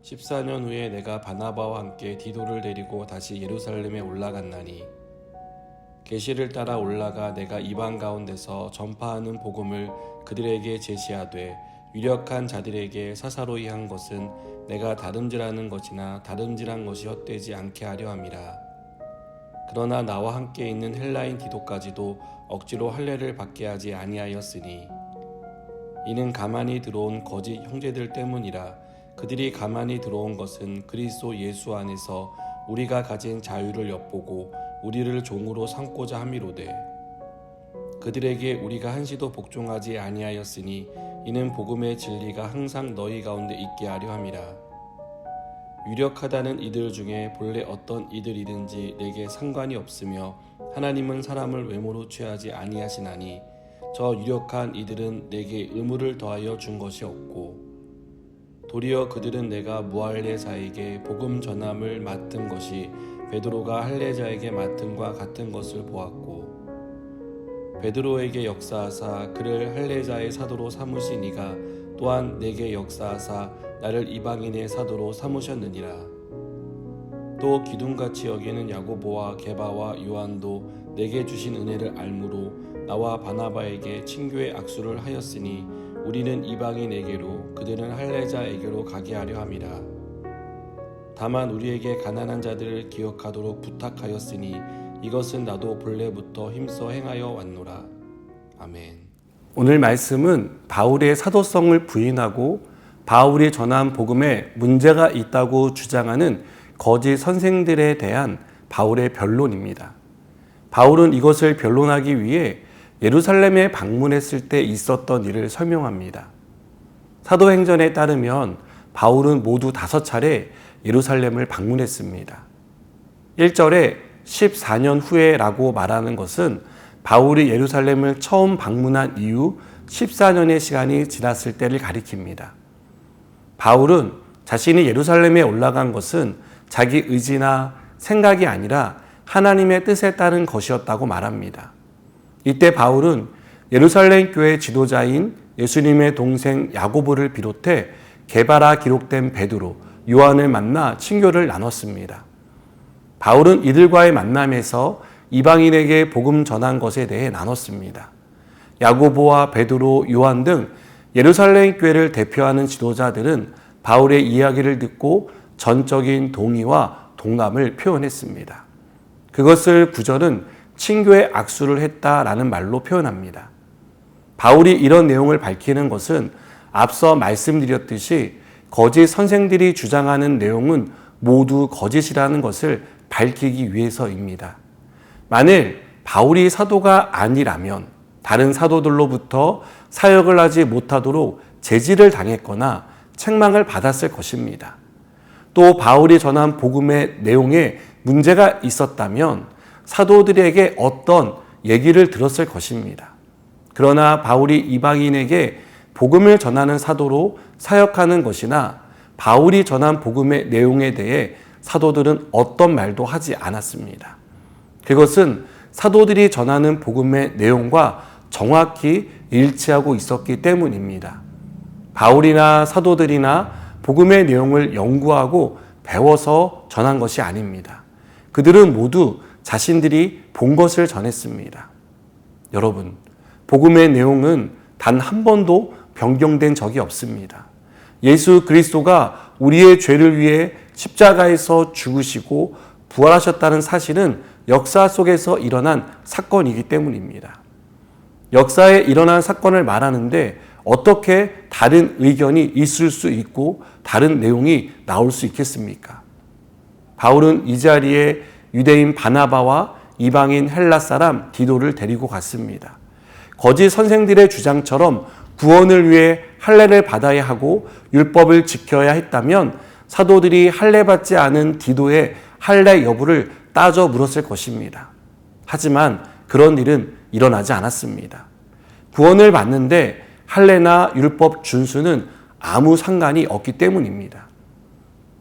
14년 후에 내가 바나바와 함께 디도를 데리고 다시 예루살렘에 올라갔나니 계시를 따라 올라가 내가 이방 가운데서 전파하는 복음을 그들에게 제시하되 유력한 자들에게 사사로이 한 것은 내가 다름질하는 것이나 다름질한 것이 헛되지 않게 하려 함이라. 그러나 나와 함께 있는 헬라인 디도까지도 억지로 할례를 받게 하지 아니하였으니 이는 가만히 들어온 거짓 형제들 때문이라. 그들이 가만히 들어온 것은 그리스도 예수 안에서 우리가 가진 자유를 엿보고 우리를 종으로 삼고자 함이로되 그들에게 우리가 한시도 복종하지 아니하였으니 이는 복음의 진리가 항상 너희 가운데 있게 하려 함이라. 유력하다는 이들 중에 본래 어떤 이들이든지 내게 상관이 없으며 하나님은 사람을 외모로 취하지 아니하시나니 저 유력한 이들은 내게 의무를 더하여 준 것이 없고 도리어 그들은 내가 무할례자에게 복음 전함을 맡은 것이 베드로가 할례자에게 맡음과 같은 것을 보았고 베드로에게 역사하사 그를 할례자의 사도로 삼으신 이가 또한 내게 역사하사 나를 이방인의 사도로 삼으셨느니라. 또 기둥같이 여기는 야고보와 게바와 요한도 내게 주신 은혜를 알므로 나와 바나바에게 친교의 악수를 하였으니 우리는 이방인에게로 그들은 할례자에게로 가게 하려 함이라. 다만 우리에게 가난한 자들을 기억하도록 부탁하였으니 이것은 나도 본래부터 힘써 행하여 왔노라. 아멘. 오늘 말씀은 바울의 사도성을 부인하고 바울이 전한 복음에 문제가 있다고 주장하는 거짓 선생들에 대한 바울의 변론입니다. 바울은 이것을 변론하기 위해 예루살렘에 방문했을 때 있었던 일을 설명합니다. 사도행전에 따르면 바울은 모두 5차례 예루살렘을 방문했습니다. 1절에 14년 후에라고 말하는 것은 바울이 예루살렘을 처음 방문한 이후 14년의 시간이 지났을 때를 가리킵니다. 바울은 자신이 예루살렘에 올라간 것은 자기 의지나 생각이 아니라 하나님의 뜻에 따른 것이었다고 말합니다. 이때 바울은 예루살렘 교회 지도자인 예수님의 동생 야고보를 비롯해 게바라 기록된 베드로, 요한을 만나 친교를 나눴습니다. 바울은 이들과의 만남에서 이방인에게 복음 전한 것에 대해 나눴습니다. 야고보와 베드로, 요한 등 예루살렘 교회를 대표하는 지도자들은 바울의 이야기를 듣고 전적인 동의와 동감을 표현했습니다. 그것을 9절은 친교의 악수를 했다라는 말로 표현합니다. 바울이 이런 내용을 밝히는 것은 앞서 말씀드렸듯이 거짓 선생들이 주장하는 내용은 모두 거짓이라는 것을 밝히기 위해서입니다. 만일 바울이 사도가 아니라면 다른 사도들로부터 사역을 하지 못하도록 제지를 당했거나 책망을 받았을 것입니다. 또 바울이 전한 복음의 내용에 문제가 있었다면 사도들에게 어떤 얘기를 들었을 것입니다. 그러나 바울이 이방인에게 복음을 전하는 사도로 사역하는 것이나 바울이 전한 복음의 내용에 대해 사도들은 어떤 말도 하지 않았습니다. 그것은 사도들이 전하는 복음의 내용과 정확히 일치하고 있었기 때문입니다. 바울이나 사도들이나 복음의 내용을 연구하고 배워서 전한 것이 아닙니다. 그들은 모두 자신들이 본 것을 전했습니다. 여러분, 복음의 내용은 단 한 번도 변경된 적이 없습니다. 예수 그리스도가 우리의 죄를 위해 십자가에서 죽으시고 부활하셨다는 사실은 역사 속에서 일어난 사건이기 때문입니다. 역사에 일어난 사건을 말하는데 어떻게 다른 의견이 있을 수 있고 다른 내용이 나올 수 있겠습니까? 바울은 이 자리에 유대인 바나바와 이방인 헬라 사람 디도를 데리고 갔습니다. 거짓 선생들의 주장처럼 구원을 위해 할례를 받아야 하고 율법을 지켜야 했다면 사도들이 할례 받지 않은 디도의 할례 여부를 따져 물었을 것입니다. 하지만 그런 일은 일어나지 않았습니다. 구원을 받는데 할례나 율법 준수는 아무 상관이 없기 때문입니다.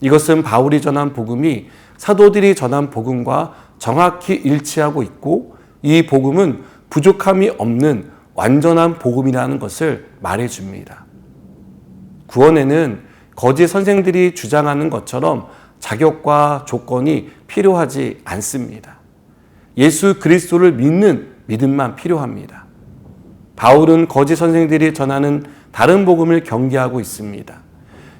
이것은 바울이 전한 복음이 사도들이 전한 복음과 정확히 일치하고 있고 이 복음은 부족함이 없는 완전한 복음이라는 것을 말해줍니다. 구원에는 거짓 선생들이 주장하는 것처럼 자격과 조건이 필요하지 않습니다. 예수 그리스도를 믿는 믿음만 필요합니다. 바울은 거짓 선생들이 전하는 다른 복음을 경계하고 있습니다.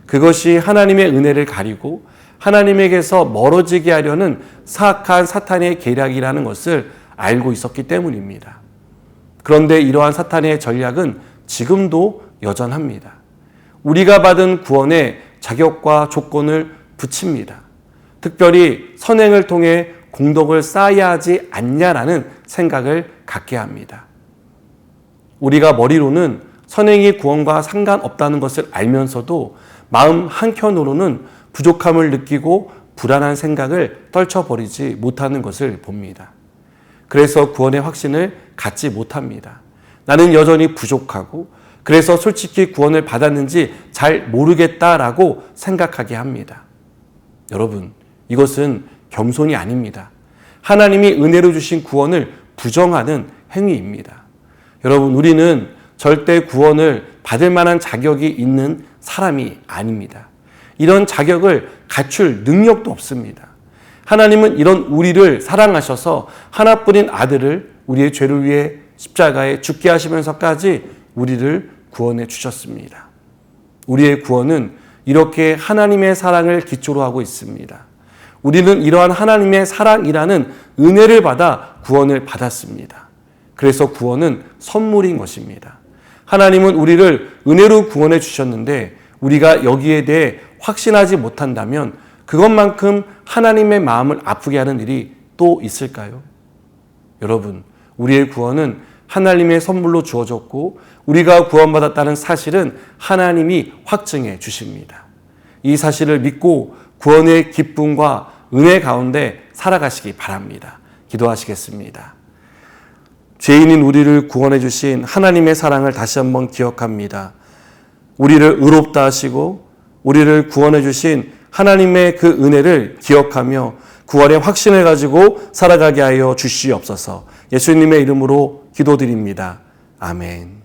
그것이 하나님의 은혜를 가리고 하나님에게서 멀어지게 하려는 사악한 사탄의 계략이라는 것을 알고 있었기 때문입니다. 그런데 이러한 사탄의 전략은 지금도 여전합니다. 우리가 받은 구원에 자격과 조건을 붙입니다. 특별히 선행을 통해 공덕을 쌓아야 하지 않냐라는 생각을 갖게 합니다. 우리가 머리로는 선행이 구원과 상관없다는 것을 알면서도 마음 한켠으로는 부족함을 느끼고 불안한 생각을 떨쳐버리지 못하는 것을 봅니다. 그래서 구원의 확신을 갖지 못합니다. 나는 여전히 부족하고 그래서 솔직히 구원을 받았는지 잘 모르겠다라고 생각하게 합니다. 여러분, 이것은 겸손이 아닙니다. 하나님이 은혜로 주신 구원을 부정하는 행위입니다. 여러분, 우리는 절대 구원을 받을 만한 자격이 있는 사람이 아닙니다. 이런 자격을 갖출 능력도 없습니다. 하나님은 이런 우리를 사랑하셔서 하나뿐인 아들을 우리의 죄를 위해 십자가에 죽게 하시면서까지 우리를 구원해 주셨습니다. 우리의 구원은 이렇게 하나님의 사랑을 기초로 하고 있습니다. 우리는 이러한 하나님의 사랑이라는 은혜를 받아 구원을 받았습니다. 그래서 구원은 선물인 것입니다. 하나님은 우리를 은혜로 구원해 주셨는데 우리가 여기에 대해 확신하지 못한다면 그것만큼 하나님의 마음을 아프게 하는 일이 또 있을까요? 여러분, 우리의 구원은 하나님의 선물로 주어졌고 우리가 구원받았다는 사실은 하나님이 확증해 주십니다. 이 사실을 믿고 구원의 기쁨과 은혜 가운데 살아가시기 바랍니다. 기도하시겠습니다. 죄인인 우리를 구원해 주신 하나님의 사랑을 다시 한번 기억합니다. 우리를 의롭다 하시고 우리를 구원해 주신 하나님의 그 은혜를 기억하며 구원의 확신을 가지고 살아가게 하여 주시옵소서. 예수님의 이름으로 기도드립니다. 아멘.